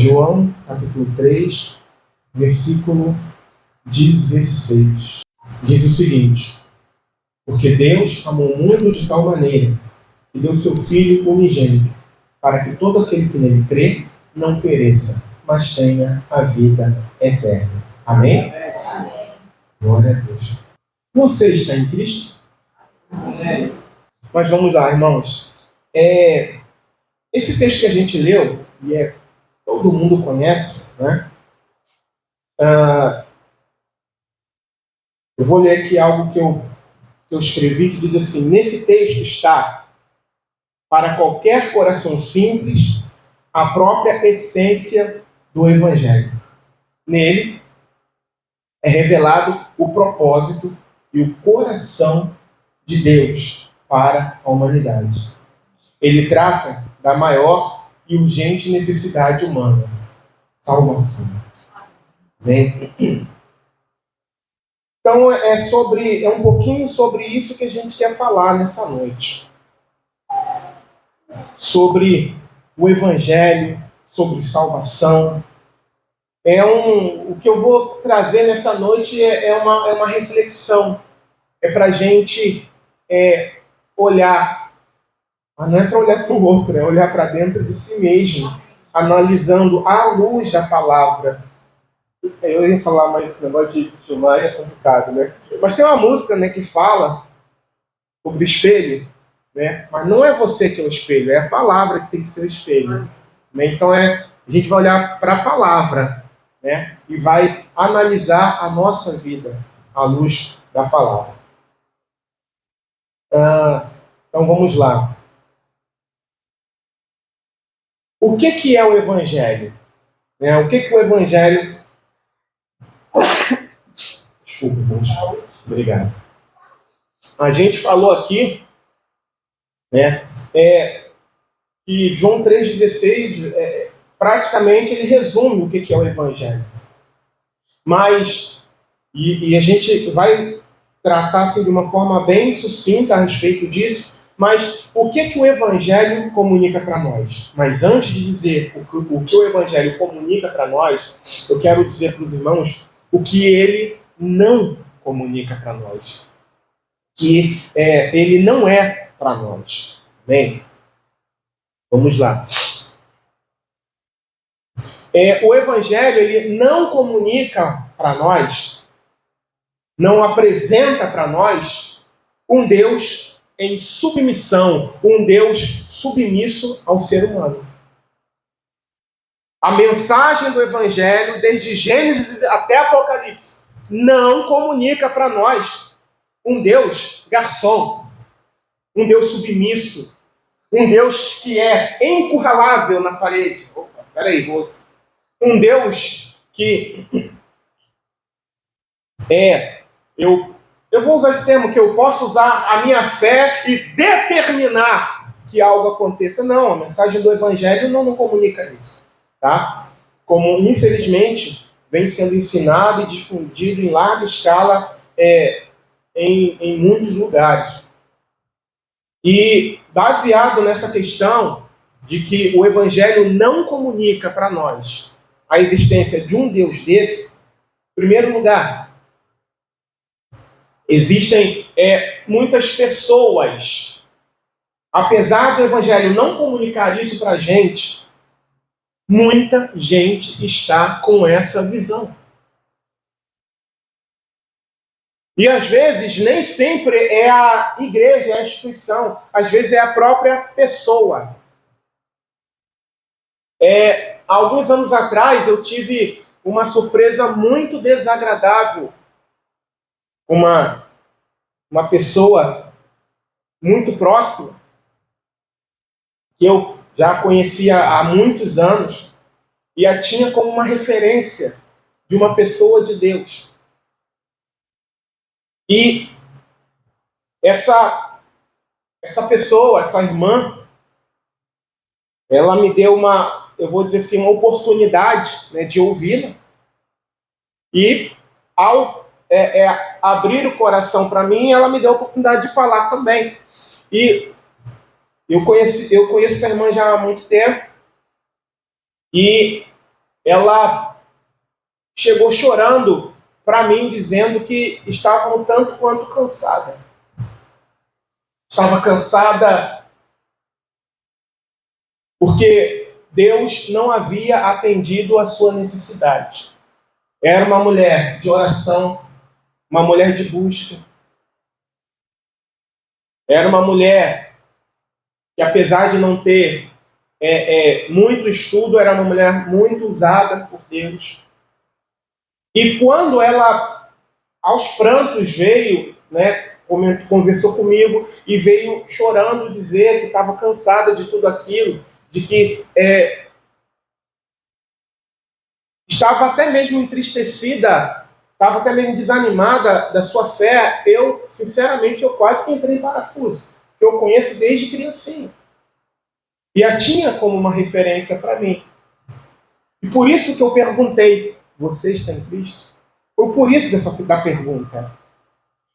João, capítulo 3, versículo 16. Diz o seguinte: porque Deus amou o mundo de tal maneira que deu seu Filho unigênito, para que todo aquele que nele crê não pereça, mas tenha a vida eterna. Amém? Amém. Glória a Deus. Você está em Cristo? Amém. Mas vamos lá, irmãos. Esse texto que a gente leu, e todo mundo conhece, né? Eu vou ler aqui algo que eu escrevi, que diz assim: nesse texto está, para qualquer coração simples, a própria essência do Evangelho. Nele é revelado o propósito e o coração de Deus para a humanidade. Ele trata da maior e urgente necessidade humana: salvação. Amém? Então é um pouquinho sobre isso que a gente quer falar nessa noite. Sobre o Evangelho, sobre salvação. O que eu vou trazer nessa noite é uma reflexão. É para a gente olhar. Mas não é para olhar para o outro, é olhar para dentro de si mesmo, analisando à luz da palavra. Eu ia falar, mas esse negócio de filmar é complicado, né? Mas tem uma música, né, que fala sobre espelho, né? Mas não é você que é o espelho, é a palavra que tem que ser o espelho. Né? Então a gente vai olhar para a palavra, né? E vai analisar a nossa vida à luz da palavra. Então vamos lá. O que é o Evangelho? Né? O que o Evangelho... Desculpa, irmãos. Obrigado. A gente falou aqui, né, que João 3,16, praticamente ele resume o que é o Evangelho. Mas, e a gente vai tratar assim, de uma forma bem sucinta a respeito disso, mas o que o Evangelho comunica para nós? Mas antes de dizer o que o Evangelho comunica para nós, eu quero dizer para os irmãos o que ele não comunica para nós. Que ele não é para nós. Bem, vamos lá. O Evangelho ele não comunica para nós, não apresenta para nós um Deus em submissão, um Deus submisso ao ser humano. A mensagem do Evangelho, desde Gênesis até Apocalipse, não comunica para nós um Deus garçom, um Deus submisso, um Deus que é encurralável na parede. Opa, peraí, um Deus que eu vou usar esse termo, que eu posso usar a minha fé e determinar que algo aconteça. Não, a mensagem do Evangelho não comunica isso. Tá? Como, infelizmente, vem sendo ensinado e difundido em larga escala em muitos lugares. E baseado nessa questão de que o Evangelho não comunica para nós a existência de um Deus desse, em primeiro lugar, existem muitas pessoas, apesar do Evangelho não comunicar isso para a gente, muita gente está com essa visão. E às vezes nem sempre é a igreja, é a instituição, às vezes é a própria pessoa. Alguns anos atrás eu tive uma surpresa muito desagradável. Uma pessoa muito próxima, que eu já conhecia há muitos anos, e a tinha como uma referência de uma pessoa de Deus. E essa pessoa, essa irmã, ela me deu uma oportunidade, né, de ouvi-la. E ao abrir o coração para mim, ela me deu a oportunidade de falar também. E eu conheço essa irmã já há muito tempo. E ela chegou chorando para mim, dizendo que estava um tanto quanto cansada. Estava cansada porque Deus não havia atendido a sua necessidade. Era uma mulher de oração, uma mulher de busca. Era uma mulher que, apesar de não ter muito estudo, era uma mulher muito usada por Deus. E quando ela, aos prantos, veio, conversou comigo e veio chorando dizer que estava cansada de tudo aquilo, de que estava até mesmo entristecida, estava até mesmo desanimada da sua fé. Eu, sinceramente, eu quase que entrei em parafuso, que eu conheço desde criancinha. E a tinha como uma referência para mim. E por isso que eu perguntei, você está em Cristo? Foi por isso da pergunta.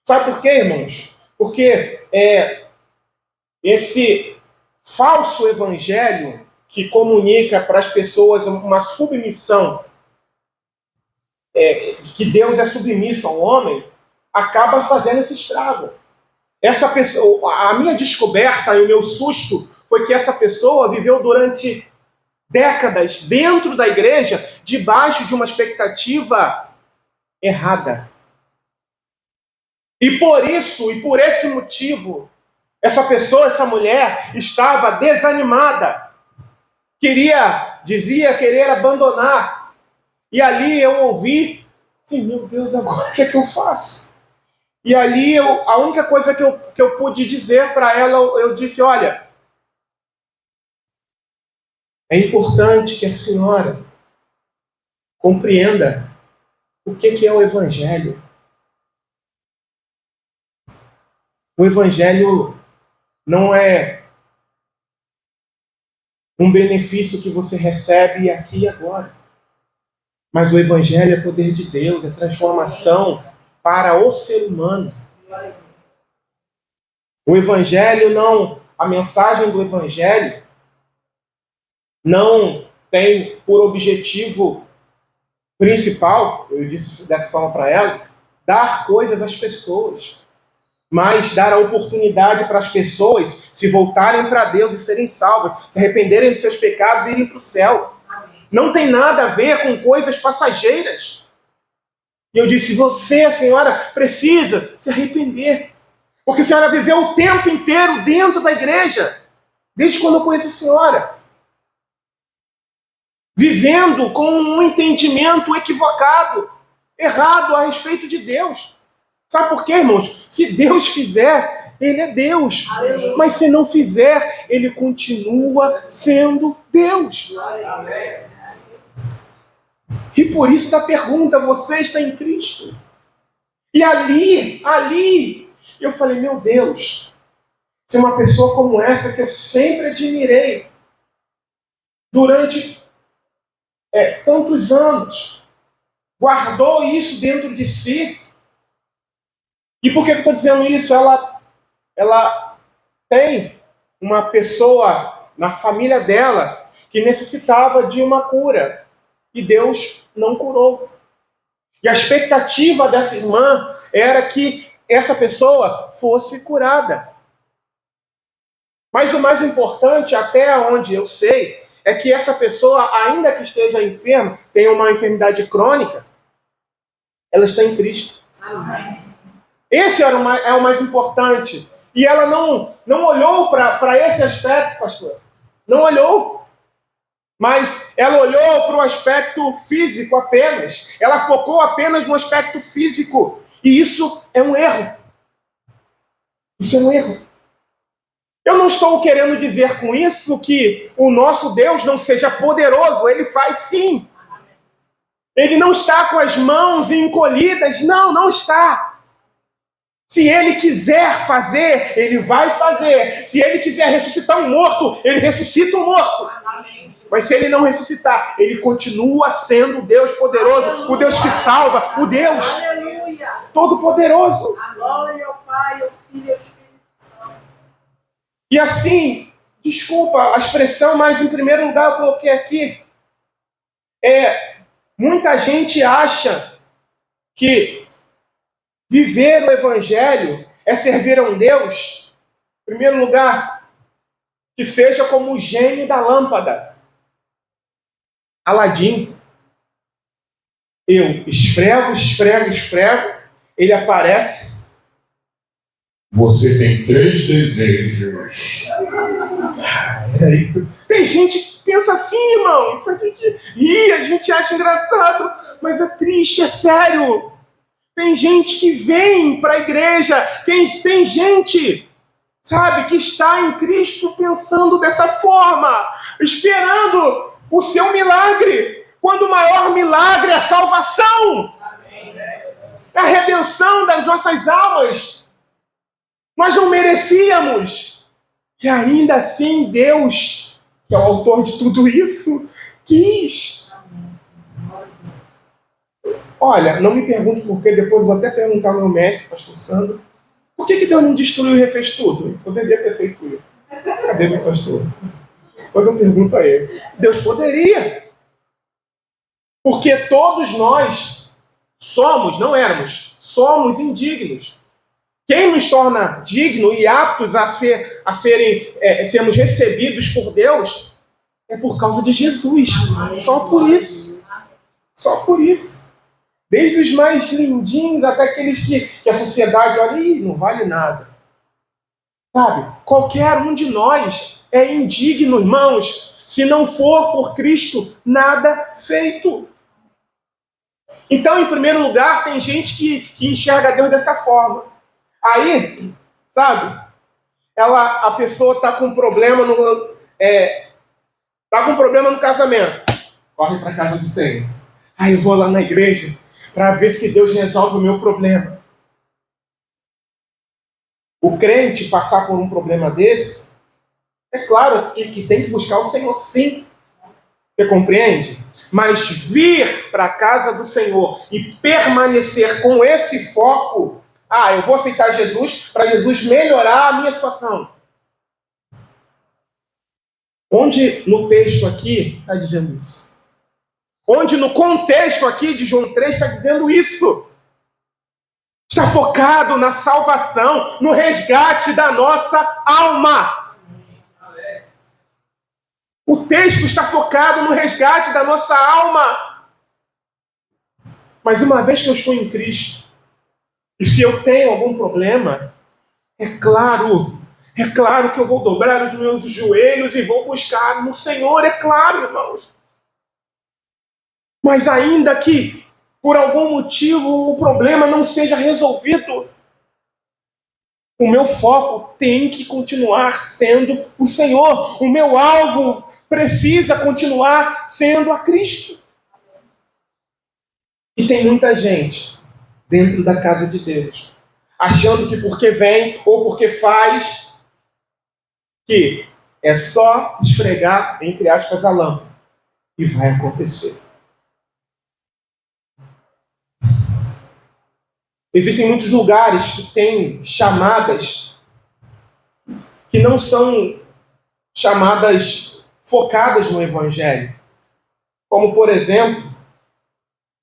Sabe por quê, irmãos? Porque esse falso evangelho que comunica para as pessoas uma submissão, que Deus é submisso ao homem, acaba fazendo esse estrago. Essa pessoa, a minha descoberta e o meu susto foi que essa pessoa viveu durante décadas dentro da igreja, debaixo de uma expectativa errada. E por isso, e por esse motivo, essa pessoa, essa mulher, estava desanimada. Dizia querer abandonar. E ali eu ouvi, assim, meu Deus, agora o que é que eu faço? E ali a única coisa que eu pude dizer para ela, eu disse, olha, é importante que a senhora compreenda o que é o Evangelho. O Evangelho não é um benefício que você recebe aqui e agora. Mas o Evangelho é poder de Deus, é transformação para o ser humano. O Evangelho não, a mensagem do Evangelho não tem por objetivo principal, eu disse dessa forma para ela, dar coisas às pessoas, mas dar a oportunidade para as pessoas se voltarem para Deus e serem salvas, se arrependerem dos seus pecados e irem para o céu. Não tem nada a ver com coisas passageiras. E eu disse, você, a senhora, precisa se arrepender. Porque a senhora viveu o tempo inteiro dentro da igreja, desde quando eu conheço a senhora. Vivendo com um entendimento equivocado, errado a respeito de Deus. Sabe por quê, irmãos? Se Deus fizer, Ele é Deus. Aleluia. Mas se não fizer, Ele continua sendo Deus. Amém. E por isso da pergunta, você está em Cristo? E ali, eu falei, meu Deus, se uma pessoa como essa que eu sempre admirei, durante tantos anos, guardou isso dentro de si. E por que eu estou dizendo isso? Ela tem uma pessoa na família dela que necessitava de uma cura. E Deus não curou. E a expectativa dessa irmã era que essa pessoa fosse curada. Mas o mais importante, até onde eu sei, é que essa pessoa, ainda que esteja enferma, tenha uma enfermidade crônica, ela está em Cristo. Amém. Esse é o mais importante. E ela não olhou para esse aspecto, pastor. Não olhou. Mas ela olhou para o aspecto físico apenas. Ela focou apenas no aspecto físico. E isso é um erro. Isso é um erro. Eu não estou querendo dizer com isso que o nosso Deus não seja poderoso. Ele faz sim. Ele não está com as mãos encolhidas. Não está. Se Ele quiser fazer, Ele vai fazer. Se Ele quiser ressuscitar um morto, Ele ressuscita um morto. Mas se Ele não ressuscitar, Ele continua sendo o Deus poderoso, aleluia, o Deus que salva, o Deus todo-poderoso. A glória ao Pai, ao Filho e ao Espírito Santo. E assim, desculpa a expressão, mas em primeiro lugar eu coloquei aqui, Muita gente acha que viver o Evangelho é servir a um Deus, em primeiro lugar, que seja como o gênio da lâmpada, Aladim. Eu esfrego, ele aparece. Você tem 3 desejos. É isso. Tem gente que pensa assim, irmão. Isso aqui que a gente acha engraçado, mas é triste, é sério. Tem gente que vem para a igreja, tem gente, sabe, que está em Cristo pensando dessa forma, esperando o seu milagre, quando o maior milagre é a salvação, é a redenção das nossas almas. Nós não merecíamos, e ainda assim Deus, que é o autor de tudo isso, quis. Olha, não me pergunte por quê, depois vou até perguntar ao meu mestre, pastor Sandro, por que Deus não destruiu e refez tudo? Eu poderia ter feito isso. Cadê meu pastor? Depois eu pergunto a ele. Deus poderia. Porque todos nós somos indignos. Quem nos torna dignos e aptos a sermos recebidos por Deus é por causa de Jesus. Só por isso. Só por isso. Desde os mais lindinhos até aqueles que a sociedade olha e não vale nada. Sabe? Qualquer um de nós é indigno, irmãos, se não for por Cristo, nada feito. Então, em primeiro lugar, tem gente que enxerga Deus dessa forma. Aí, sabe, a pessoa está com problema no casamento. Corre para a casa do Senhor. Aí eu vou lá na igreja para ver se Deus resolve o meu problema. O crente passar por um problema desse, é claro que tem que buscar o Senhor, sim. Você compreende? Mas vir para a casa do Senhor e permanecer com esse foco, eu vou aceitar Jesus para Jesus melhorar a minha situação. Onde no texto aqui está dizendo isso? Onde no contexto aqui de João 3 está dizendo isso? Está focado na salvação, no resgate da nossa alma. O texto está focado no resgate da nossa alma. Mas uma vez que eu estou em Cristo, e se eu tenho algum problema, é claro que eu vou dobrar os meus joelhos e vou buscar no Senhor, é claro, irmãos. Mas ainda que, por algum motivo, o problema não seja resolvido, o meu foco tem que continuar sendo o Senhor. O meu alvo precisa continuar sendo a Cristo. E tem muita gente dentro da casa de Deus, achando que porque vem ou porque faz, que é só esfregar, entre aspas, a lâmpada. E vai acontecer. Existem muitos lugares que têm chamadas que não são chamadas focadas no Evangelho. Como, por exemplo,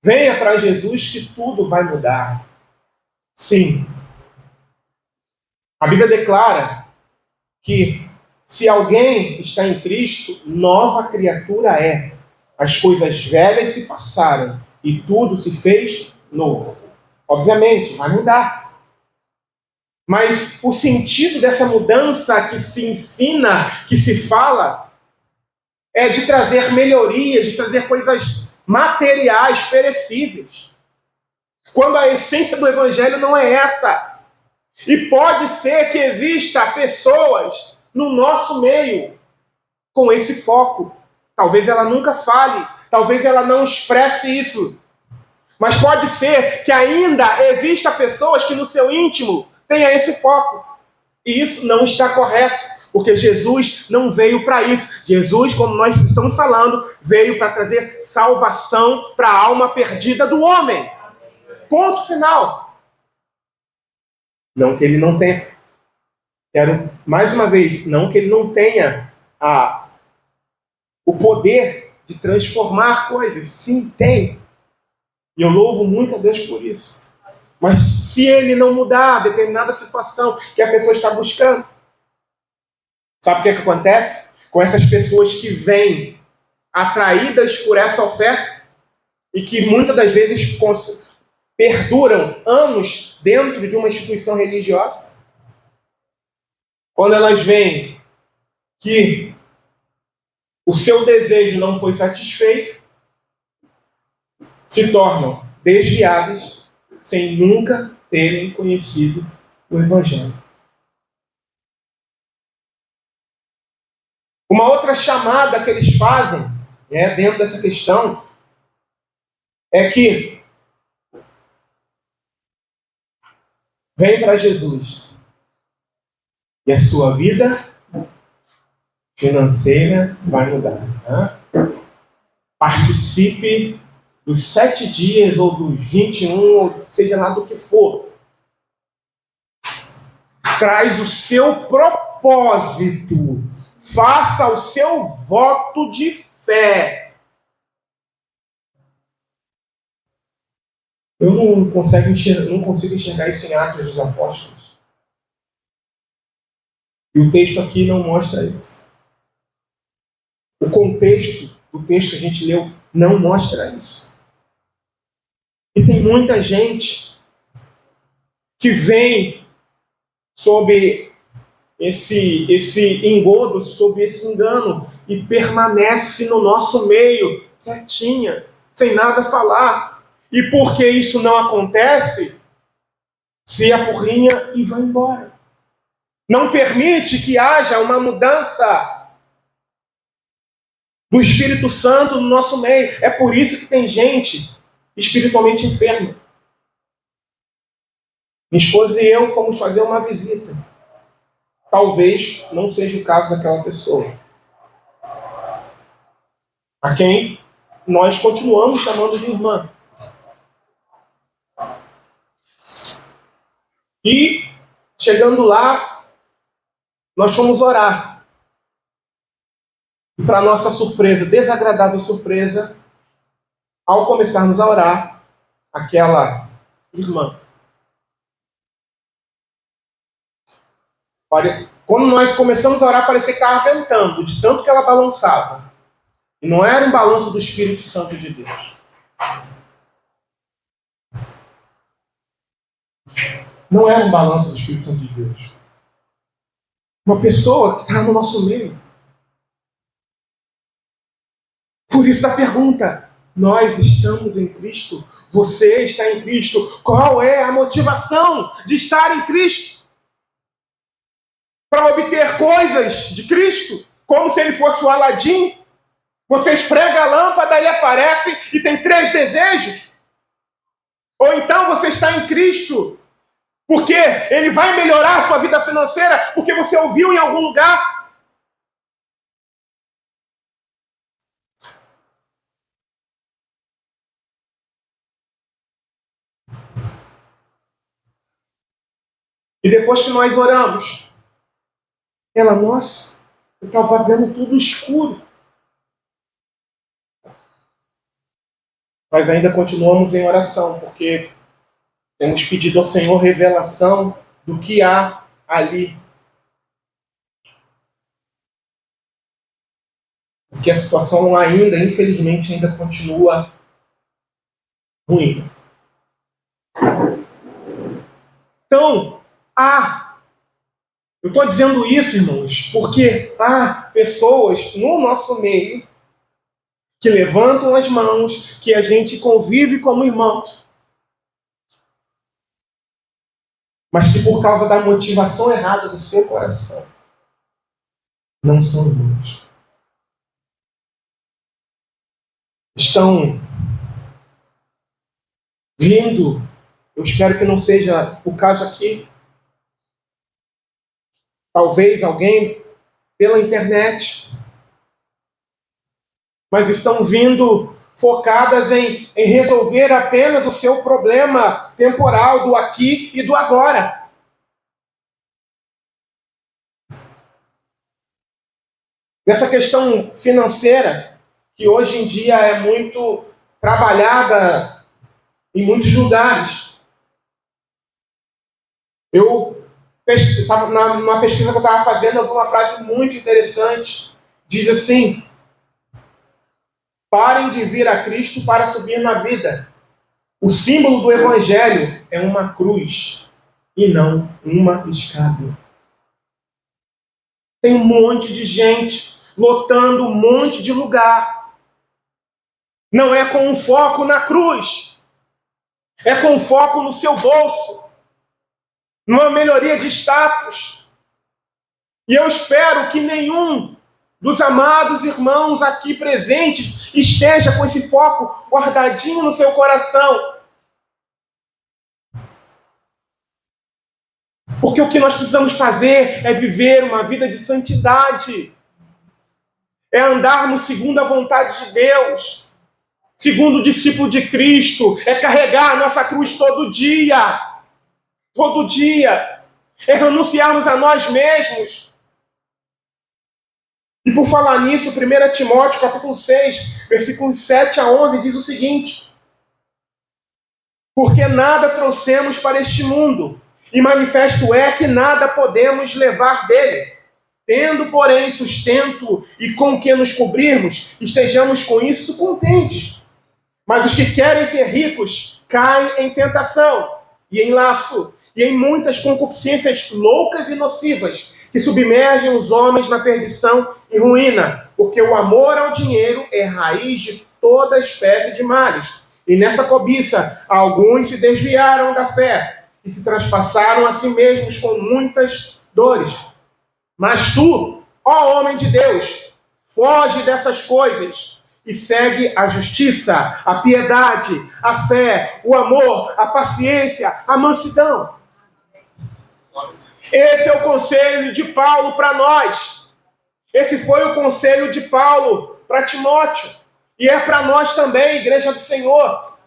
venha para Jesus que tudo vai mudar. Sim. A Bíblia declara que se alguém está em Cristo, nova criatura é. As coisas velhas se passaram e tudo se fez novo. Obviamente, vai mudar. Mas o sentido dessa mudança que se ensina, que se fala, é de trazer melhorias, de trazer coisas materiais, perecíveis. Quando a essência do Evangelho não é essa. E pode ser que exista pessoas no nosso meio com esse foco. Talvez ela nunca fale, talvez ela não expresse isso. Mas pode ser que ainda exista pessoas que no seu íntimo tenha esse foco. E isso não está correto, porque Jesus não veio para isso. Jesus, como nós estamos falando, veio para trazer salvação para a alma perdida do homem. Ponto final. Não que ele não tenha. Quero, mais uma vez, não que ele não tenha o poder de transformar coisas. Sim, tem. E eu louvo muito a Deus por isso. Mas se ele não mudar a determinada situação que a pessoa está buscando, sabe o que acontece? Com essas pessoas que vêm atraídas por essa oferta e que muitas das vezes perduram anos dentro de uma instituição religiosa, quando elas veem que o seu desejo não foi satisfeito, se tornam desviadas sem nunca terem conhecido o Evangelho. Uma outra chamada que eles fazem, dentro dessa questão, é que vem para Jesus e a sua vida financeira vai mudar. Participe dos 7 dias ou dos 21, ou seja lá do que for. Traz o seu propósito. Faça o seu voto de fé. Eu não consigo enxergar isso em Atos dos Apóstolos. E o texto aqui não mostra isso. O contexto do texto que a gente leu não mostra isso. E tem muita gente que vem sob esse engodo, sob esse engano, e permanece no nosso meio, quietinha, sem nada falar. E porque isso não acontece, se apurrinha e vai embora. Não permite que haja uma mudança do Espírito Santo no nosso meio. É por isso que tem gente espiritualmente enferma. Minha esposa e eu fomos fazer uma visita. Talvez não seja o caso daquela pessoa, a quem nós continuamos chamando de irmã. E, chegando lá, nós fomos orar. E, para nossa surpresa, desagradável surpresa, ao começarmos a orar, aquela irmã, quando nós começamos a orar, parecia que estava ventando, de tanto que ela balançava. E não era um balanço do Espírito Santo de Deus. Não era um balanço do Espírito Santo de Deus. Uma pessoa que está no nosso meio. Por isso a pergunta: nós estamos em Cristo? Você está em Cristo? Qual é a motivação de estar em Cristo? Para obter coisas de Cristo? Como se ele fosse o Aladim? Você esfrega a lâmpada, ele aparece e tem 3 desejos? Ou então você está em Cristo porque ele vai melhorar a sua vida financeira porque você ouviu em algum lugar? E depois que nós oramos, ela, nossa, eu estava vendo tudo escuro. Mas ainda continuamos em oração, porque temos pedido ao Senhor revelação do que há ali. Porque a situação ainda, infelizmente, ainda continua ruim. Então, eu estou dizendo isso, irmãos, porque há pessoas no nosso meio que levantam as mãos, que a gente convive como irmãos, mas que por causa da motivação errada do seu coração, não são irmãos. Estão vindo, eu espero que não seja o caso aqui, talvez alguém pela internet, mas estão vindo focadas em resolver apenas o seu problema temporal do aqui e do agora. Nessa questão financeira, que hoje em dia é muito trabalhada em muitos lugares. Numa pesquisa que eu estava fazendo, eu vi uma frase muito interessante. Diz assim: parem de vir a Cristo para subir na vida. O símbolo do Evangelho é uma cruz e não uma escada. Tem um monte de gente lotando um monte de lugar. Não é com um foco na cruz. É com foco no seu bolso. Numa melhoria de status. E eu espero que nenhum dos amados irmãos aqui presentes esteja com esse foco guardadinho no seu coração. Porque o que nós precisamos fazer é viver uma vida de santidade. É andarmos segundo a vontade de Deus. Segundo o discípulo de Cristo. É carregar a nossa cruz todo dia. Todo dia. É renunciarmos a nós mesmos. E por falar nisso, 1 Timóteo capítulo 6, versículos 7 a 11, diz o seguinte: porque nada trouxemos para este mundo, e manifesto é que nada podemos levar dele. Tendo, porém, sustento e com que nos cobrirmos, estejamos com isso contentes. Mas os que querem ser ricos caem em tentação, e em laço, e em muitas concupiscências loucas e nocivas, que submergem os homens na perdição e ruína, porque o amor ao dinheiro é raiz de toda espécie de males. E nessa cobiça, alguns se desviaram da fé e se transpassaram a si mesmos com muitas dores. Mas tu, ó homem de Deus, foge dessas coisas e segue a justiça, a piedade, a fé, o amor, a paciência, a mansidão. Esse é o conselho de Paulo para nós. Esse foi o conselho de Paulo para Timóteo. E é para nós também, Igreja do Senhor.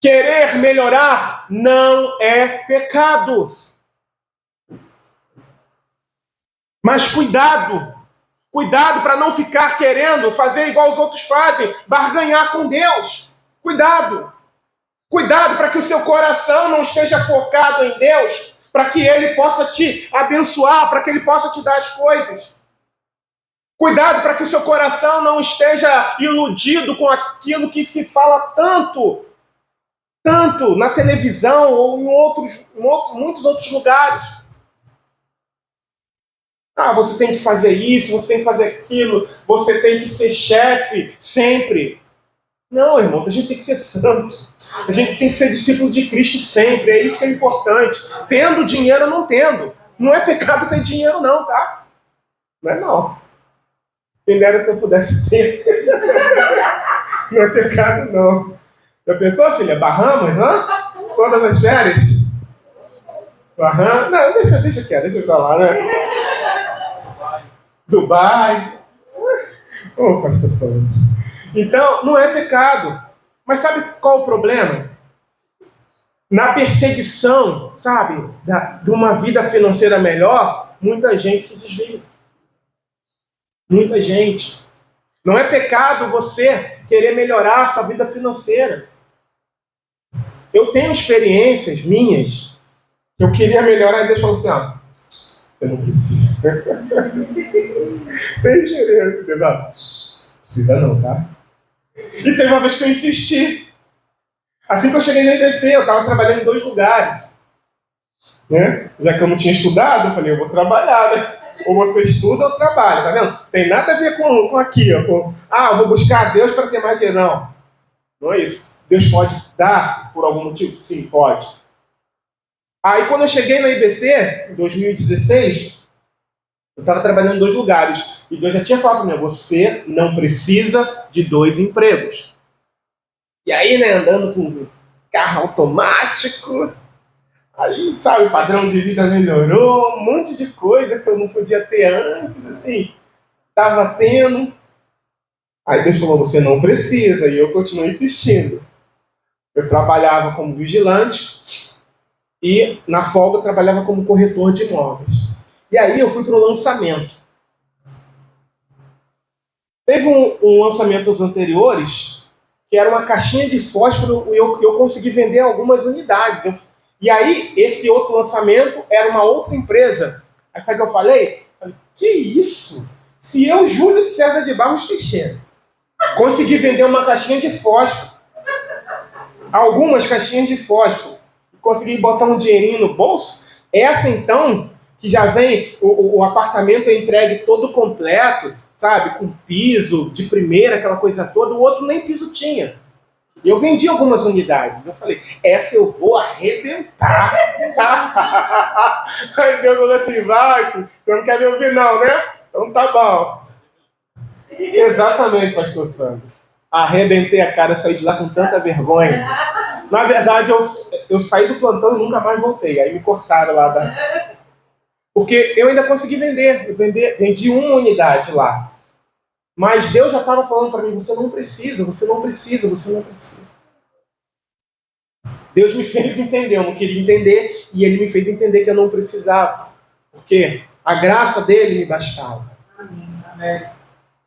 Querer melhorar não é pecado. Mas cuidado. Cuidado para não ficar querendo fazer igual os outros fazem, barganhar com Deus. Cuidado. Cuidado para que o seu coração não esteja focado em Deus, para que Ele possa te abençoar, para que Ele possa te dar as coisas. Cuidado para que o seu coração não esteja iludido com aquilo que se fala tanto na televisão ou em muitos outros lugares. Ah, você tem que fazer isso, você tem que fazer aquilo, você tem que ser chefe sempre. Não, irmão, a gente tem que ser santo. A gente tem que ser discípulo de Cristo sempre. É isso que é importante. Tendo dinheiro ou não tendo. Não é pecado ter dinheiro não, tá? Não é não. Quem dera se eu pudesse ter. Não é pecado não. Já pensou, filha? Bahamas, hã? Todas as férias? Bahamas? Não, deixa quieto, deixa eu pra lá, né? Dubai. Ô, pastor Sandro. Então, não é pecado. Mas sabe qual o problema? Na perseguição, sabe, de uma vida financeira melhor, muita gente se desvia. Muita gente. Não é pecado você querer melhorar a sua vida financeira. Eu tenho experiências minhas que eu queria melhorar e Deus falou assim, ó, você não precisa. Tem experiência, Deus, ó, precisa não, tá? E teve uma vez que eu insisti. Assim que eu cheguei na IBC, eu estava trabalhando em 2 lugares. Né? Já que eu não tinha estudado, eu falei, eu vou trabalhar, né? Ou você estuda ou trabalha, tá vendo? Tem nada a ver com aqui, ó. Eu vou buscar a Deus para ter mais dinheiro. Não. Não é isso. Deus pode dar por algum motivo? Sim, pode. Aí quando eu cheguei na IBC, em 2016, eu estava trabalhando em 2 lugares. E Deus já tinha falado para mim, você não precisa de 2 empregos. E aí, né, andando com carro automático, aí, sabe, o padrão de vida melhorou, um monte de coisa que eu não podia ter antes, assim, estava tendo. Aí Deus falou, você não precisa, e eu continuo insistindo. Eu trabalhava como vigilante e, na folga, eu trabalhava como corretor de imóveis. E aí eu fui para o lançamento. Teve um lançamento anteriores que era uma caixinha de fósforo, e eu consegui vender algumas unidades. E aí, esse outro lançamento era uma outra empresa. Aí sabe o que eu falei? Que isso? Se eu, Júlio César de Barros Teixeira, consegui vender uma caixinha de fósforo, algumas caixinhas de fósforo, consegui botar um dinheirinho no bolso, essa então, que já vem, o apartamento é entregue todo completo, sabe, com piso de primeira, aquela coisa toda, o outro nem piso tinha. E eu vendi algumas unidades. Eu falei, essa eu vou arrebentar. Aí Deus falou assim, vai, você não quer me ouvir não, né? Então tá bom. Exatamente, pastor Sandro. Arrebentei a cara, saí de lá com tanta vergonha. Na verdade, eu saí do plantão e nunca mais voltei. Aí me cortaram lá da... Porque eu ainda consegui vender. Eu vendi uma unidade lá. Mas Deus já estava falando para mim, você não precisa, você não precisa, você não precisa. Deus me fez entender, eu não queria entender, e Ele me fez entender que eu não precisava. Porque a graça dele me bastava.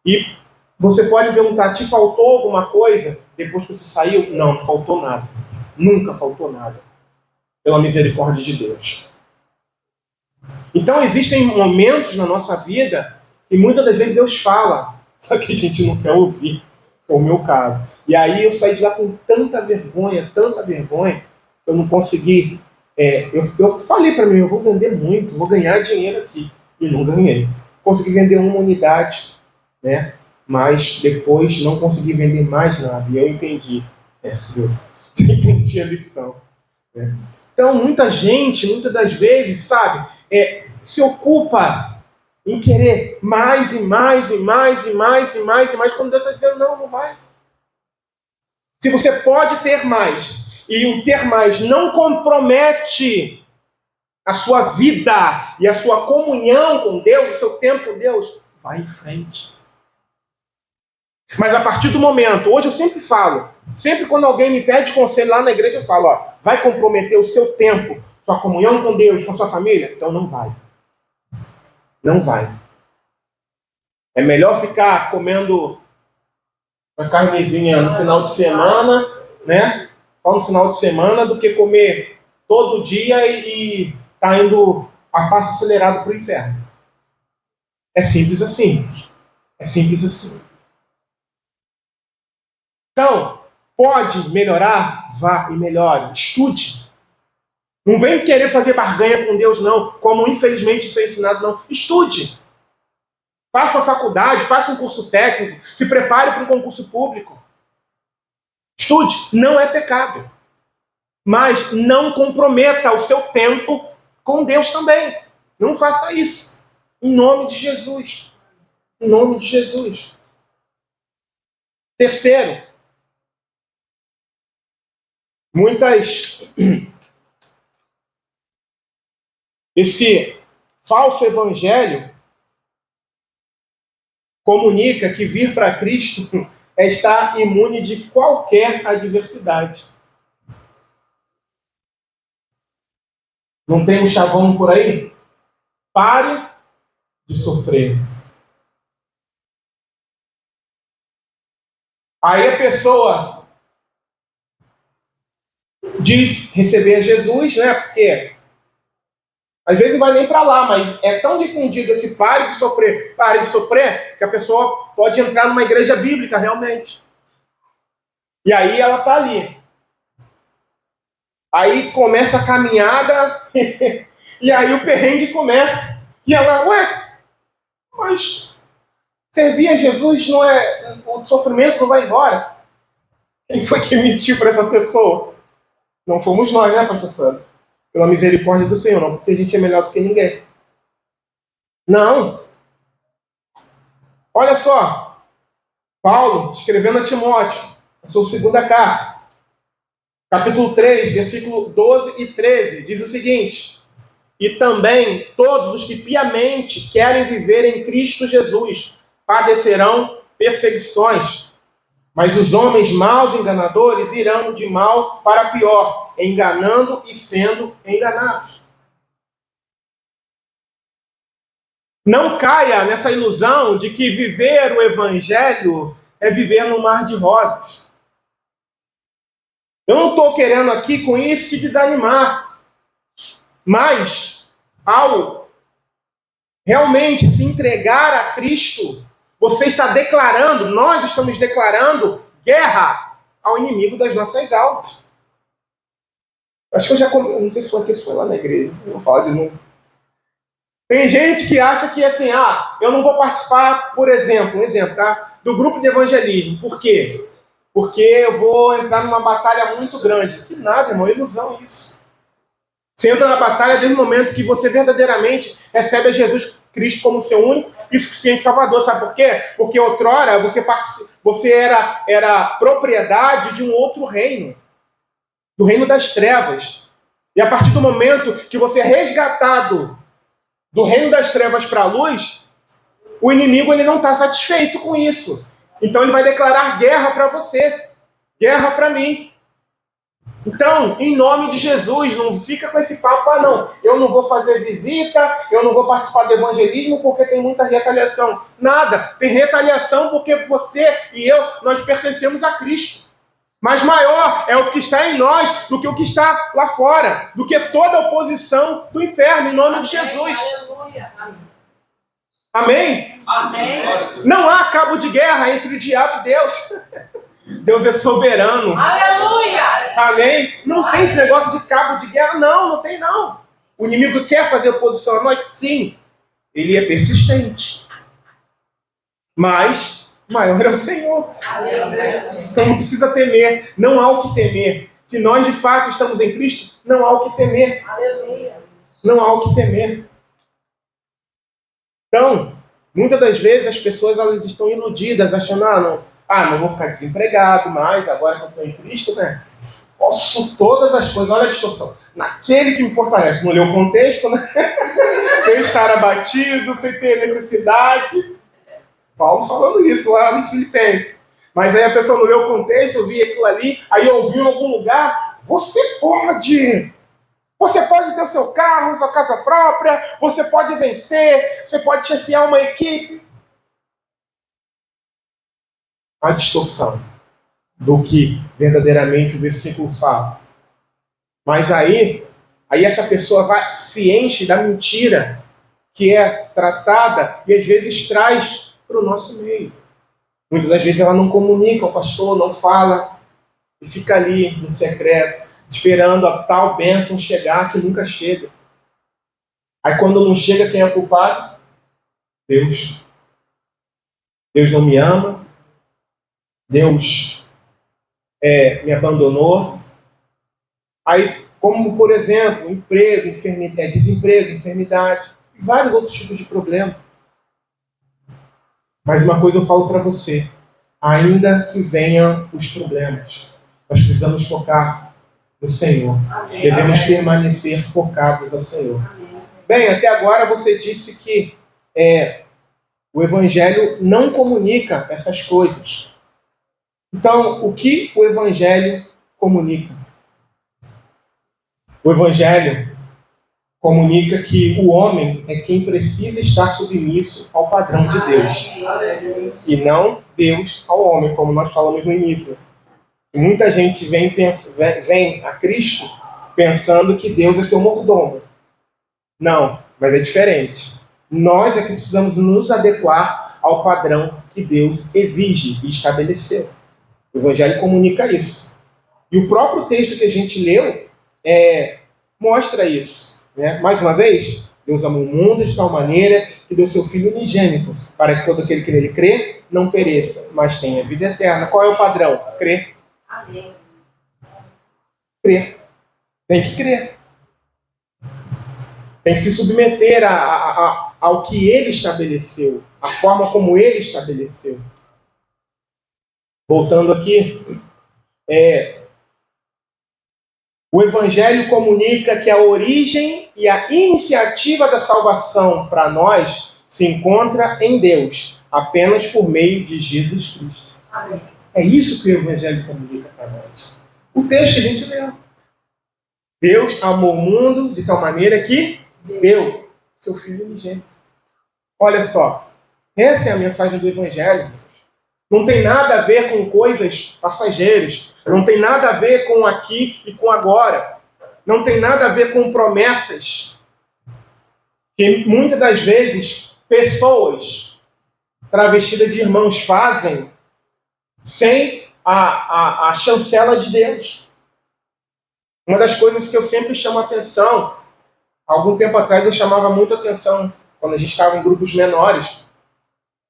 E você pode perguntar, te faltou alguma coisa depois que você saiu? Não, não faltou nada. Nunca faltou nada. Pela misericórdia de Deus. Então existem momentos na nossa vida que muitas das vezes Deus fala, só que a gente não quer ouvir. Foi o meu caso. E aí eu saí de lá com tanta vergonha, eu não consegui. Eu falei para mim, eu vou vender muito, vou ganhar dinheiro aqui. E não ganhei. Consegui vender uma unidade, né? Mas depois não consegui vender mais nada. E eu entendi. Eu entendi a lição. Né? Então, muita gente, muitas das vezes, sabe, se ocupa em querer mais e mais e mais e mais e mais e mais, quando Deus está dizendo, não, não vai. Se você pode ter mais, e o ter mais não compromete a sua vida e a sua comunhão com Deus, o seu tempo com Deus, vai em frente. Mas a partir do momento, hoje eu sempre falo, sempre quando alguém me pede conselho lá na igreja, eu falo, ó, vai comprometer o seu tempo, sua comunhão com Deus, com sua família? Então não vai. Não vai. É melhor ficar comendo uma carnezinha no final de semana, né? Só no final de semana, do que comer todo dia e tá indo a passo acelerado para o inferno. É simples assim. É simples assim. Então, pode melhorar? Vá e melhore. Estude. Não vem querer fazer barganha com Deus, não. Como infelizmente isso é ensinado, não. Estude. Faça uma faculdade, faça um curso técnico, se prepare para um concurso público. Estude. Não é pecado. Mas não comprometa o seu tempo com Deus também. Não faça isso. Em nome de Jesus. Em nome de Jesus. Terceiro, esse falso evangelho comunica que vir para Cristo é estar imune de qualquer adversidade. Não tem um chavão por aí? Pare de sofrer. Aí a pessoa diz receber Jesus, né? Porque às vezes não vai nem para lá, mas é tão difundido esse pare de sofrer, que a pessoa pode entrar numa igreja bíblica realmente. E aí ela está ali. Aí começa a caminhada, e aí o perrengue começa. E ela, mas servir a Jesus não é... O sofrimento não vai embora. Quem foi que mentiu para essa pessoa? Não fomos nós, né, pastor Sandro? Pela misericórdia do Senhor, não porque a gente é melhor do que ninguém. Não. Olha só. Paulo, escrevendo a Timóteo, a sua segunda carta, capítulo 3, versículo 12 e 13, diz o seguinte: e também todos os que piamente querem viver em Cristo Jesus padecerão perseguições, mas os homens maus enganadores irão de mal para pior, enganando e sendo enganados. Não caia nessa ilusão de que viver o Evangelho é viver no mar de rosas. Eu não estou querendo aqui com isso te desanimar, mas ao realmente se entregar a Cristo, você está declarando, nós estamos declarando guerra ao inimigo das nossas almas. Acho que eu já não sei se foi lá na igreja, vou falar de novo. Tem gente que acha que assim, eu não vou participar, por exemplo, tá? Do grupo de evangelismo. Por quê? Porque eu vou entrar numa batalha muito grande. Que nada, irmão, ilusão isso. Você entra na batalha desde o momento que você verdadeiramente recebe a Jesus Cristo como seu único e suficiente Salvador. Sabe por quê? Porque outrora você era propriedade de um outro reino. Do reino das trevas. E a partir do momento que você é resgatado do reino das trevas para a luz, o inimigo ele não está satisfeito com isso. Então ele vai declarar guerra para você, guerra para mim. Então, em nome de Jesus, não fica com esse papo, não, eu não vou fazer visita, eu não vou participar do evangelismo porque tem muita retaliação. Nada, tem retaliação porque você e eu, nós pertencemos a Cristo. Mas maior é o que está em nós do que o que está lá fora, do que toda oposição do inferno, em nome de Jesus. Aleluia. Amém? Amém. Não há cabo de guerra entre o diabo e Deus. Deus é soberano. Aleluia. Amém? Não tem esse negócio de cabo de guerra, não tem não. O inimigo quer fazer oposição a nós, sim. Ele é persistente. Mas maior é o Senhor. Então não precisa temer. Não há o que temer. Se nós de fato estamos em Cristo, não há o que temer. Não há o que temer. Então, muitas das vezes as pessoas elas estão iludidas, achando, não vou ficar desempregado mais, agora que eu estou em Cristo, né? Posso todas as coisas. Olha a distorção. Naquele que me fortalece. Não leu o contexto, né? Sem estar abatido, sem ter necessidade. Paulo falando isso lá no Filipenses. Mas aí a pessoa não leu o contexto, eu vi aquilo ali, aí eu ouvi em algum lugar, você pode ter o seu carro, sua casa própria, você pode vencer, você pode chefiar uma equipe. A distorção do que verdadeiramente o versículo fala. Mas aí essa pessoa se enche da mentira que é tratada e às vezes traz para o nosso meio. Muitas das vezes ela não comunica ao pastor, não fala, e fica ali no secreto, esperando a tal bênção chegar que nunca chega. Aí quando não chega, quem é o culpado? Deus. Deus não me ama, Deus me abandonou. Aí, como por exemplo, desemprego, enfermidade, e vários outros tipos de problemas. Mas uma coisa eu falo para você, ainda que venham os problemas, nós precisamos focar no Senhor. Amém. Devemos permanecer focados ao Senhor. Amém. Bem, até agora você disse que o Evangelho não comunica essas coisas. Então, o que o Evangelho comunica? O Evangelho comunica que o homem é quem precisa estar submisso ao padrão de Deus. E não Deus ao homem, como nós falamos no início. E muita gente vem a Cristo pensando que Deus é seu mordomo. Não, mas é diferente. Nós é que precisamos nos adequar ao padrão que Deus exige e estabeleceu. O Evangelho comunica isso. E o próprio texto que a gente leu mostra isso. Né? Mais uma vez, Deus amou o mundo de tal maneira que deu seu Filho unigênito, para que todo aquele que nele crê não pereça, mas tenha vida eterna. Qual é o padrão? Crer. Amém. Crer. Tem que crer. Tem que se submeter ao que ele estabeleceu, a forma como ele estabeleceu. Voltando aqui, o Evangelho comunica que a origem e a iniciativa da salvação para nós se encontra em Deus, apenas por meio de Jesus Cristo. Amém. É isso que o Evangelho comunica para nós. O texto que a gente leu. Deus amou o mundo de tal maneira que deu seu Filho unigênito. Olha só, essa é a mensagem do Evangelho. Não tem nada a ver com coisas passageiras. Não tem nada a ver com aqui e com agora. Não tem nada a ver com promessas. Que muitas das vezes pessoas travestidas de irmãos fazem sem a chancela de Deus. Uma das coisas que eu sempre chamo a atenção, algum tempo atrás eu chamava muito a atenção, quando a gente estava em grupos menores,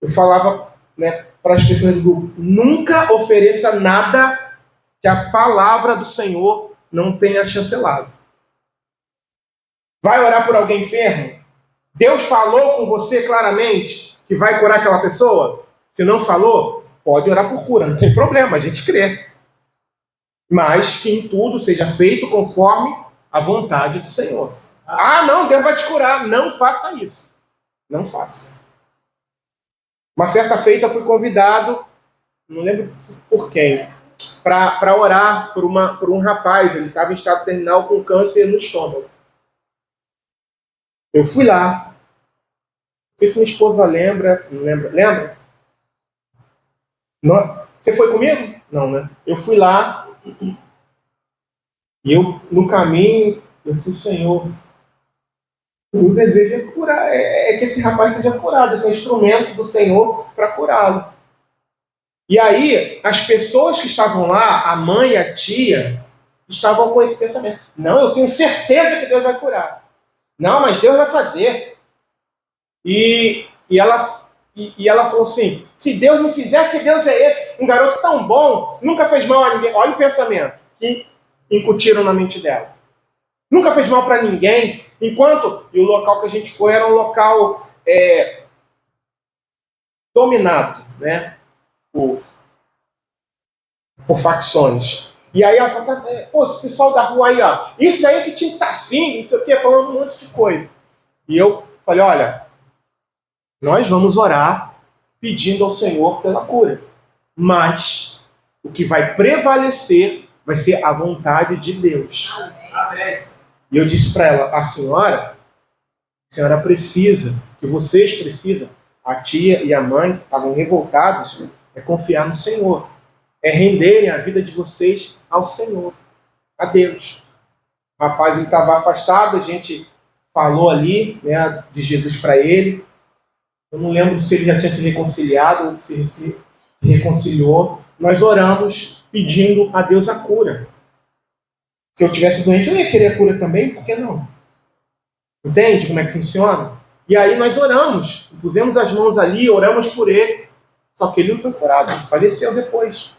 eu falava, né, para as pessoas do grupo, nunca ofereça nada que a palavra do Senhor não tenha chancelado. Vai orar por alguém enfermo? Deus falou com você claramente que vai curar aquela pessoa? Se não falou, pode orar por cura, não tem problema, a gente crê. Mas que em tudo seja feito conforme a vontade do Senhor. Ah, não, Deus vai te curar. Não faça isso. Não faça. Uma certa feita eu fui convidado, não lembro por quem, para orar por um rapaz. Ele estava em estado terminal com câncer no estômago. Eu fui lá. Não sei se minha esposa lembra. Não lembra? Lembra? Não, você foi comigo? Não, né? Eu fui lá. E eu, no caminho, eu fui, Senhor, o desejo é curar, é que esse rapaz seja curado, esse é um instrumento do Senhor para curá-lo. E aí, as pessoas que estavam lá, a mãe e a tia, estavam com esse pensamento. Não, eu tenho certeza que Deus vai curar. Não, mas Deus vai fazer. E ela falou assim, se Deus não fizer, que Deus é esse? Um garoto tão bom, nunca fez mal a ninguém. Olha o pensamento que incutiram na mente dela. Nunca fez mal para ninguém. E o local que a gente foi era um local dominado, né, por facções. E aí ela falou, pô, esse pessoal da rua aí, ó, isso aí que tinha que estar assim, não sei o quê, falando um monte de coisa. E eu falei, olha, nós vamos orar pedindo ao Senhor pela cura. Mas o que vai prevalecer vai ser a vontade de Deus. Amém. E eu disse para ela, a senhora precisa, que vocês precisam, a tia e a mãe, que estavam revoltados, é confiar no Senhor. É renderem a vida de vocês ao Senhor, a Deus. O rapaz, ele estava afastado, a gente falou ali, né, de Jesus para ele. Eu não lembro se ele já tinha se reconciliado, se reconciliou. Nós oramos pedindo a Deus a cura. Se eu tivesse doente, eu ia querer a cura também, por que não? Entende como é que funciona? E aí nós oramos, pusemos as mãos ali, oramos por ele, só que ele não foi curado, faleceu depois.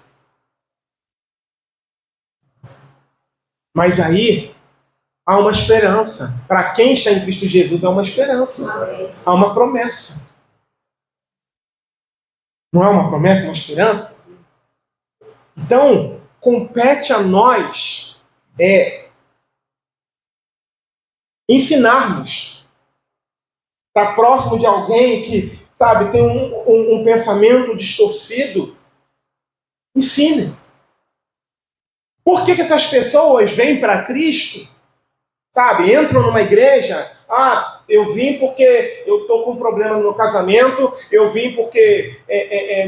Mas aí há uma esperança. Para quem está em Cristo Jesus, há uma esperança. Há uma promessa. Não é uma promessa, uma esperança? Então, compete a nós ensinarmos. Está próximo de alguém que, sabe, tem um pensamento distorcido. Ensine. Por que essas pessoas vêm para Cristo? Sabe, entram numa igreja, eu vim porque eu estou com um problema no meu casamento, eu vim porque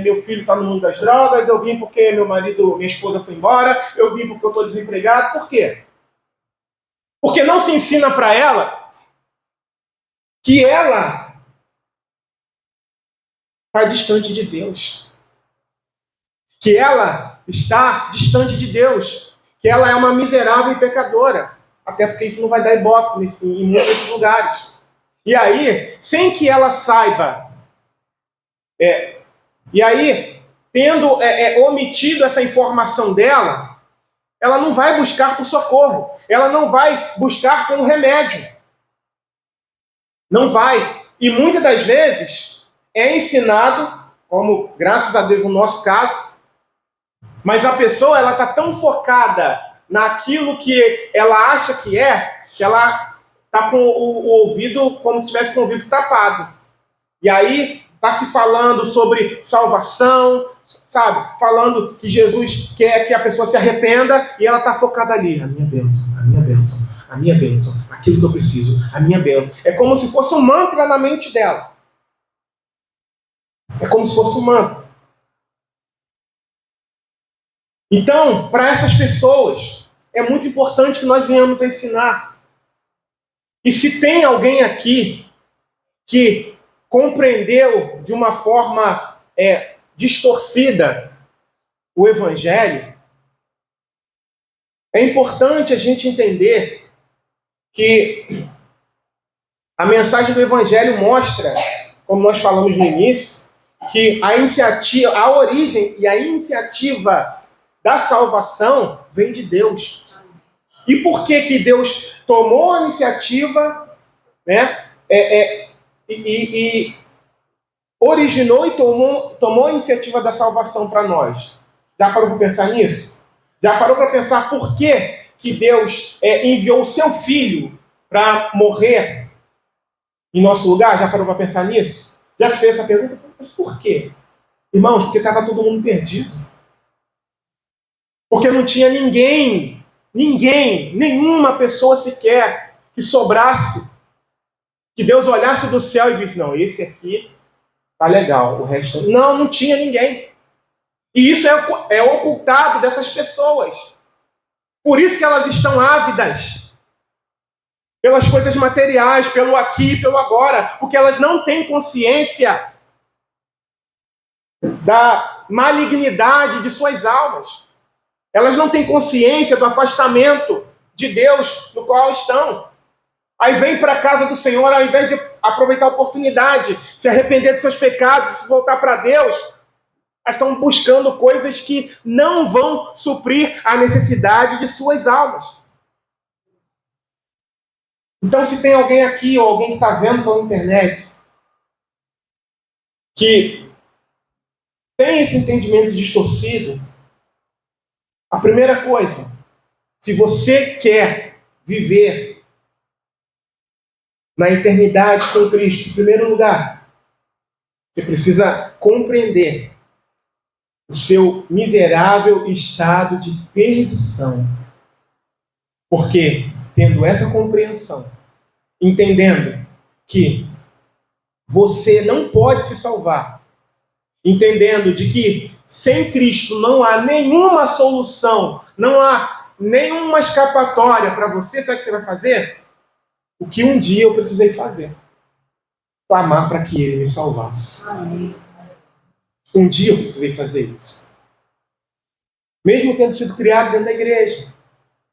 meu filho está no mundo das drogas, eu vim porque minha esposa foi embora, eu vim porque eu estou desempregado. Por quê? Porque não se ensina para ela que ela está distante de Deus. Que ela está distante de Deus. Que ela é uma miserável e pecadora. Até porque isso não vai dar ibope em muitos lugares. E aí, sem que ela saiba, e aí, tendo omitido essa informação dela, ela não vai buscar por socorro. Ela não vai buscar por um remédio. Não vai. E muitas das vezes é ensinado, como graças a Deus no nosso caso, mas a pessoa ela está tão focada naquilo que ela acha que ela está com o ouvido como se tivesse com o ouvido tapado. E aí está se falando sobre salvação, sabe? Falando que Jesus quer que a pessoa se arrependa e ela está focada ali. A minha bênção, a minha bênção, a minha bênção, aquilo que eu preciso, a minha bênção. É como se fosse um mantra na mente dela. É como se fosse um mantra. Então, para essas pessoas, é muito importante que nós venhamos a ensinar. E se tem alguém aqui que compreendeu de uma forma distorcida o Evangelho, é importante a gente entender que a mensagem do Evangelho mostra, como nós falamos no início, que a origem e a iniciativa da salvação vem de Deus. E por que Deus tomou a iniciativa, né? E originou e tomou a iniciativa da salvação para nós? Já parou para pensar nisso? Já parou para pensar por que Deus enviou o seu Filho para morrer em nosso lugar? Já parou para pensar nisso? Já se fez essa pergunta? Mas por quê? Irmãos, porque estava todo mundo perdido. Porque não tinha nenhuma pessoa sequer que sobrasse, que Deus olhasse do céu e visse, não, esse aqui tá legal, o resto... Não tinha ninguém. E isso é ocultado dessas pessoas. Por isso que elas estão ávidas pelas coisas materiais, pelo aqui e pelo agora, porque elas não têm consciência da malignidade de suas almas. Elas não têm consciência do afastamento de Deus no qual estão. Aí vem para a casa do Senhor, ao invés de aproveitar a oportunidade, se arrepender de seus pecados, se voltar para Deus, elas estão buscando coisas que não vão suprir a necessidade de suas almas. Então, se tem alguém aqui, ou alguém que está vendo pela internet, que tem esse entendimento distorcido, a primeira coisa, se você quer viver na eternidade com Cristo, em primeiro lugar, você precisa compreender o seu miserável estado de perdição. Porque, tendo essa compreensão, entendendo que você não pode se salvar, entendendo de que sem Cristo não há nenhuma solução, não há nenhuma escapatória para você, sabe o que você vai fazer? O que um dia eu precisei fazer. Clamar para que Ele me salvasse. Amém. Um dia eu precisei fazer isso. Mesmo tendo sido criado dentro da igreja.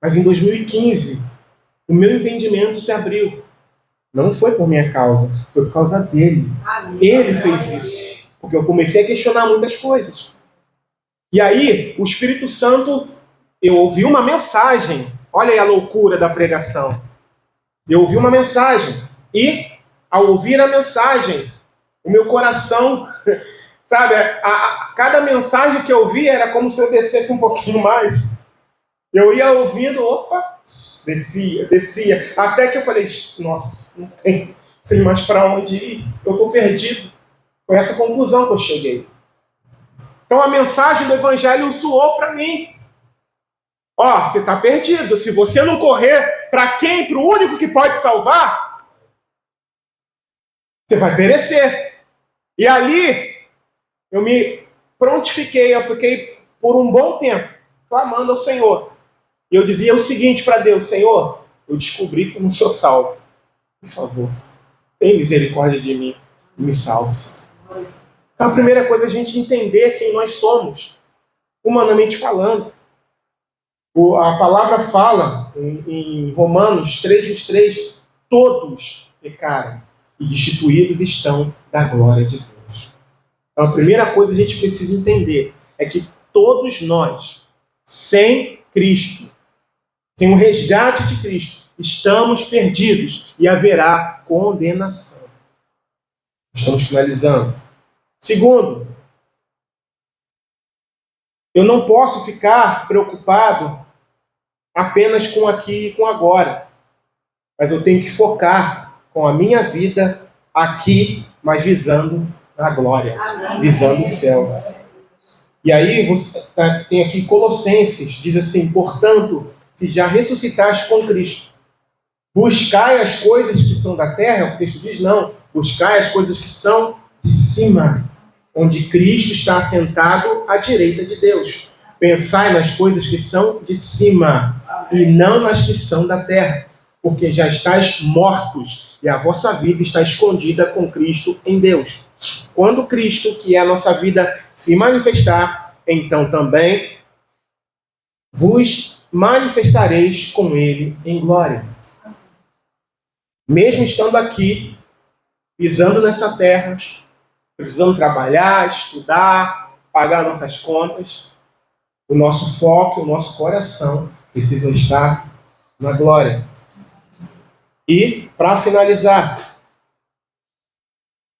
Mas em 2015, o meu entendimento se abriu. Não foi por minha causa, foi por causa dele. Amém. Ele fez isso. Porque eu comecei a questionar muitas coisas. E aí, o Espírito Santo, eu ouvi uma mensagem. Olha aí a loucura da pregação. Eu ouvi uma mensagem. E, ao ouvir a mensagem, o meu coração, sabe, cada mensagem que eu ouvi era como se eu descesse um pouquinho mais. Eu ia ouvindo, opa, descia. Até que eu falei, nossa, não tem mais para onde ir. Eu estou perdido. Foi essa conclusão que eu cheguei. Então a mensagem do Evangelho soou para mim. Ó, você está perdido. Se você não correr para quem? Para o único que pode salvar, você vai perecer. E ali, eu me prontifiquei, eu fiquei por um bom tempo clamando ao Senhor. E eu dizia o seguinte para Deus, Senhor, eu descobri que eu não sou salvo. Por favor, tenha misericórdia de mim e me salve, Senhor. Então a primeira coisa é a gente entender quem nós somos, humanamente falando. A palavra fala em Romanos 3:23, todos pecaram e destituídos estão da glória de Deus. Então a primeira coisa que a gente precisa entender é que todos nós, sem Cristo, sem o resgate de Cristo, estamos perdidos e haverá condenação. Estamos finalizando. Segundo, eu não posso ficar preocupado apenas com aqui e com agora, mas eu tenho que focar com a minha vida aqui, mas visando a glória, visando o céu. E aí você tem aqui Colossenses, diz assim, portanto, se já ressuscitaste com Cristo, buscai as coisas que são da terra, o texto diz não, buscai as coisas que são de cima, onde Cristo está assentado à direita de Deus. Pensai nas coisas que são de cima e não nas que são da terra, porque já estáis mortos e a vossa vida está escondida com Cristo em Deus. Quando Cristo, que é a nossa vida, se manifestar, então também vos manifestareis com Ele em glória. Mesmo estando aqui, pisando nessa terra, precisando trabalhar, estudar, pagar nossas contas, o nosso foco, o nosso coração precisam estar na glória. E, para finalizar,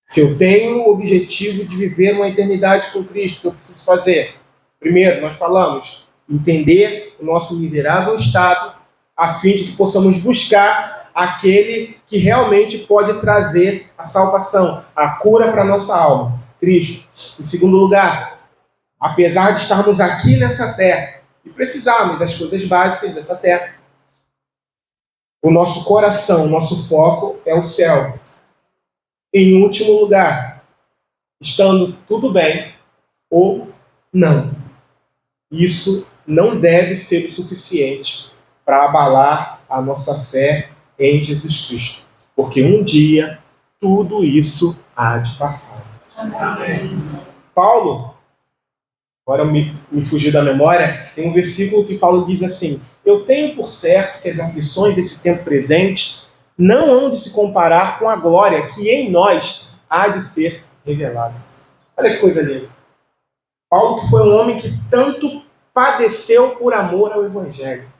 se eu tenho o objetivo de viver uma eternidade com Cristo, o que eu preciso fazer? Primeiro, nós falamos, entender o nosso miserável estado, a fim de que possamos buscar aquele que realmente pode trazer a salvação, a cura para a nossa alma, Cristo. Em segundo lugar, apesar de estarmos aqui nessa terra e precisarmos das coisas básicas dessa terra, o nosso coração, o nosso foco é o céu. Em último lugar, estando tudo bem ou não. Isso não deve ser o suficiente para abalar a nossa fé em Jesus Cristo. Porque um dia tudo isso há de passar. Paulo, agora me fugiu da memória, tem um versículo que Paulo diz assim: eu tenho por certo que as aflições desse tempo presente não hão de se comparar com a glória que em nós há de ser revelada. Olha que coisa linda. Paulo, que foi um homem que tanto padeceu por amor ao Evangelho.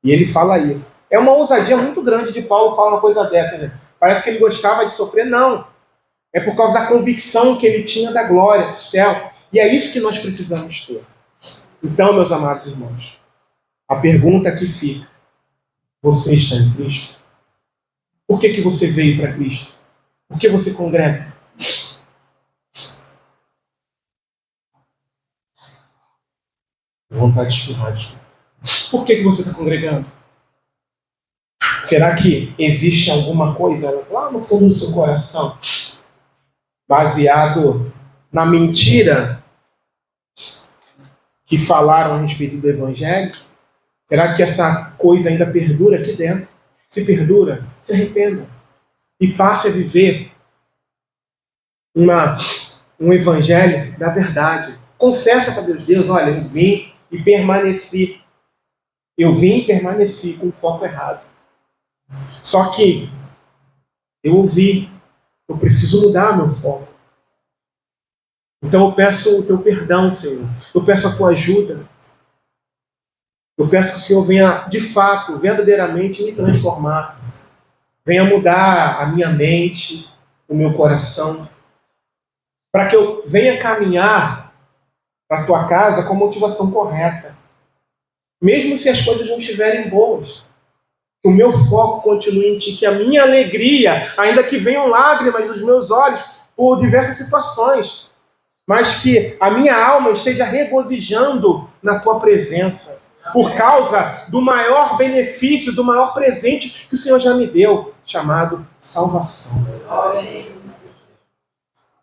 E ele fala isso. É uma ousadia muito grande de Paulo falar uma coisa dessa, né? Parece que ele gostava de sofrer. Não. É por causa da convicção que ele tinha da glória, do céu. E é isso que nós precisamos ter. Então, meus amados irmãos, a pergunta que fica: você está em Cristo? Por que você veio para Cristo? Por que você congrega? Vontade de espirrar, desculpa. Por que você está congregando? Será que existe alguma coisa lá no fundo do seu coração, baseado na mentira que falaram a respeito do Evangelho? Será que essa coisa ainda perdura aqui dentro? Se perdura, se arrependa e passe a viver um Evangelho da verdade. Confessa para Deus, olha, eu vim e permaneci. Eu vim e permaneci com o foco errado. Só que eu ouvi, eu preciso mudar meu foco. Então eu peço o teu perdão, Senhor. Eu peço a tua ajuda. Eu peço que o Senhor venha, de fato, verdadeiramente me transformar. Venha mudar a minha mente, o meu coração. Para que eu venha caminhar para a tua casa com a motivação correta. Mesmo se as coisas não estiverem boas. Que o meu foco continue em ti, que a minha alegria, ainda que venham lágrimas dos meus olhos por diversas situações, mas que a minha alma esteja regozijando na tua presença, por causa do maior benefício, do maior presente que o Senhor já me deu, chamado salvação.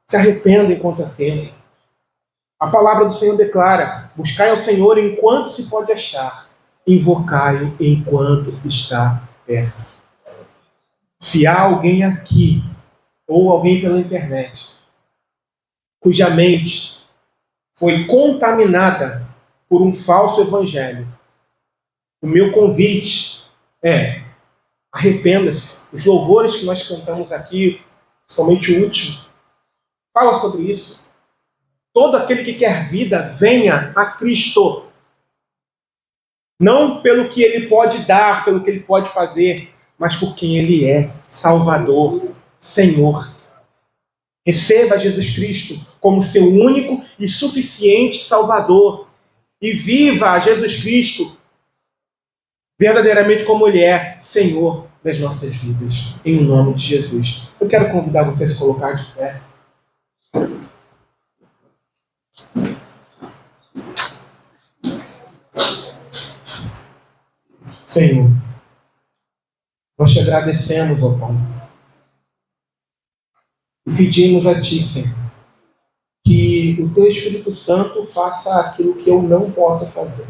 Se arrependa enquanto é tempo. A palavra do Senhor declara: buscai ao Senhor enquanto se pode achar, invocai-o enquanto está perto. Se há alguém aqui, ou alguém pela internet, cuja mente foi contaminada por um falso evangelho, o meu convite é: arrependa-se. Os louvores que nós cantamos aqui, principalmente o último, fala sobre isso. Todo aquele que quer vida, venha a Cristo. Não pelo que Ele pode dar, pelo que Ele pode fazer, mas por quem Ele é, Salvador, Senhor. Receba Jesus Cristo como seu único e suficiente Salvador. E viva a Jesus Cristo verdadeiramente como Ele é, Senhor das nossas vidas. Em nome de Jesus. Eu quero convidar você a se colocar de pé. Senhor, nós te agradecemos, ó Pai. E pedimos a Ti, Senhor, que que o teu Espírito Santo faça aquilo que eu não posso fazer.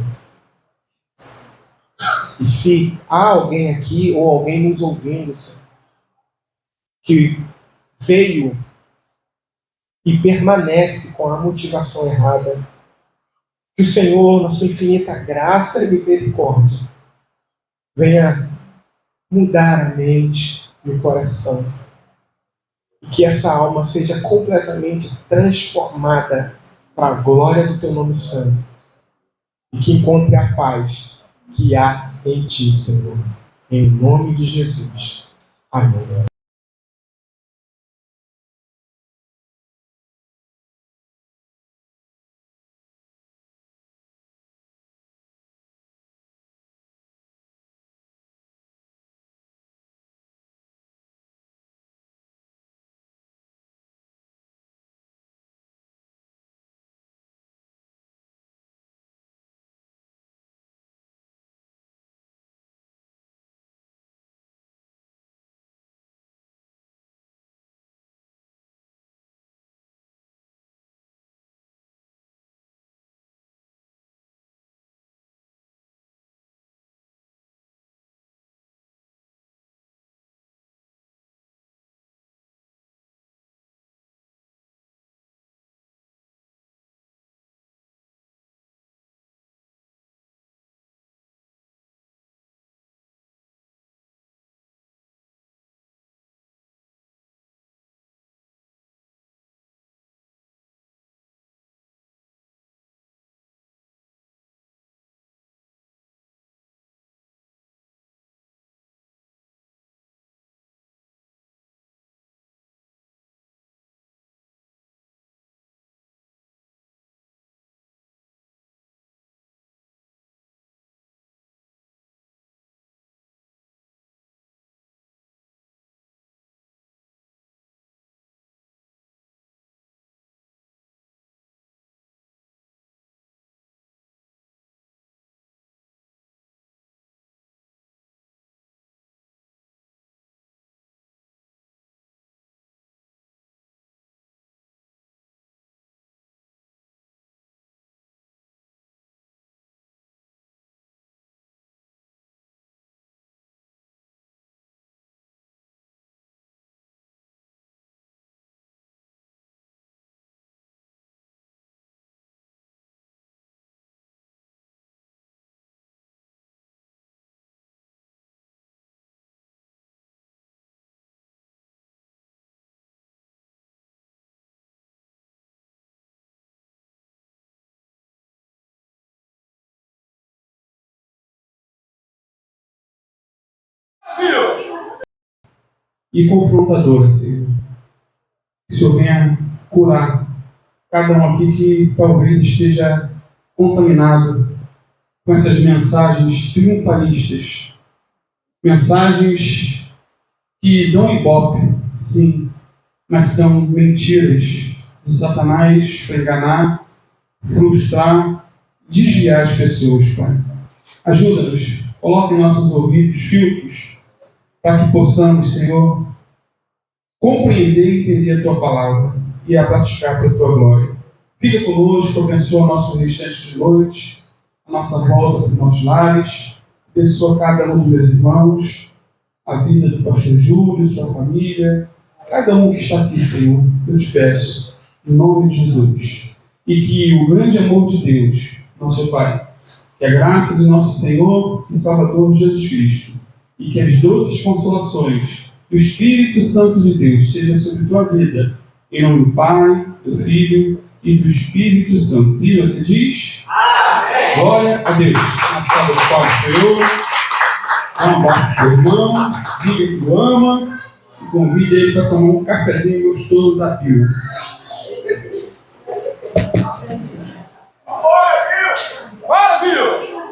E se há alguém aqui ou alguém nos ouvindo, Senhor, que veio e permanece com a motivação errada, que o Senhor, na sua infinita graça e misericórdia, venha mudar a mente e o coração. E que essa alma seja completamente transformada para a glória do teu nome santo. E que encontre a paz que há em ti, Senhor. Em nome de Jesus. Amém. E confrontadora, Senhor. Que o Senhor venha curar cada um aqui que talvez esteja contaminado com essas mensagens triunfalistas. Mensagens que dão ibope, sim, mas são mentiras de Satanás para enganar, frustrar, desviar as pessoas, Pai. Ajuda-nos, coloque em nossos ouvidos filtros para que possamos, Senhor, compreender e entender a Tua palavra e a praticar para a Tua glória. Fica conosco, abençoa o nosso restante de noite, a nossa volta para os nossos lares, abençoa cada um dos meus irmãos, a vida do pastor Júlio, sua família, cada um que está aqui, Senhor, eu te peço, em nome de Jesus. E que o grande amor de Deus, nosso Pai, que a graça do nosso Senhor e Salvador Jesus Cristo, e que as doces consolações do Espírito Santo de Deus sejam sobre tua vida, em nome do Pai, do Filho e do Espírito Santo. E você diz? Amém! Glória a Deus. Na salva do Pai do Senhor, dá um abraço para o irmão, diga que o ama, e convida ele para tomar um cafezinho gostoso da Pio. Bora, Bill!